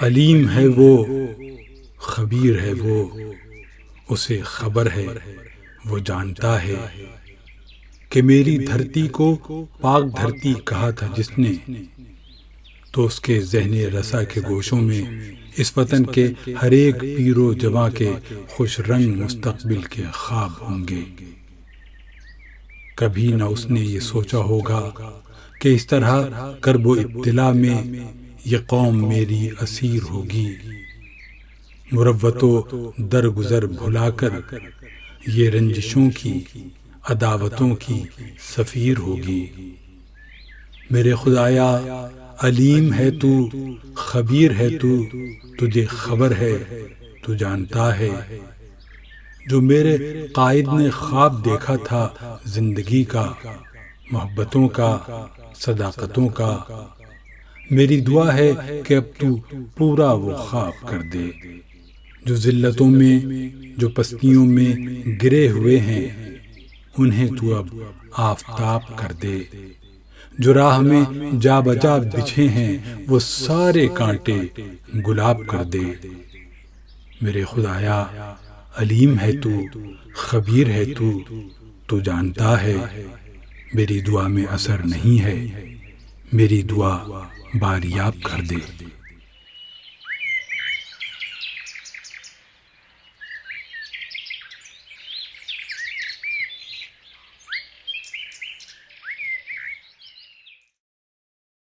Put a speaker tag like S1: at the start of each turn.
S1: علیم ہے وہ، خبیر ہے وہ، اسے خبر ہے، وہ جانتا ہے کہ میری دھرتی کو پاک دھرتی کہا تھا جس نے، تو اس کے ذہن رسا کے گوشوں میں اس وطن کے ہر ایک پیر و جواں کے خوش رنگ مستقبل کے خواب ہوں گے۔ کبھی نہ اس نے یہ سوچا ہوگا کہ اس طرح کرب و ابتلا میں یہ قوم میری اسیر ہوگی، مروت و درگزر بھلا کر یہ رنجشوں کی، عداوتوں کی سفیر ہوگی۔ میرے خدایا علیم ہے تو، خبیر ہے تو، تجھے خبر ہے، تو جانتا ہے۔ جو میرے قائد نے خواب دیکھا تھا زندگی کا، محبتوں کا، صداقتوں کا، میری دعا ہے کہ اب تو پورا وہ خواب کر دے۔ جو ذلتوں میں، جو پستیوں میں گرے ہوئے ہیں، انہیں تو اب آفتاب کر دے۔ جو راہ میں جا بجا بچھے ہیں، وہ سارے کانٹے گلاب کر دے۔ میرے خدایا علیم ہے تو، خبیر ہے تو، تو جانتا ہے۔ میری دعا میں اثر نہیں ہے، میری دعا باریاب کر دے۔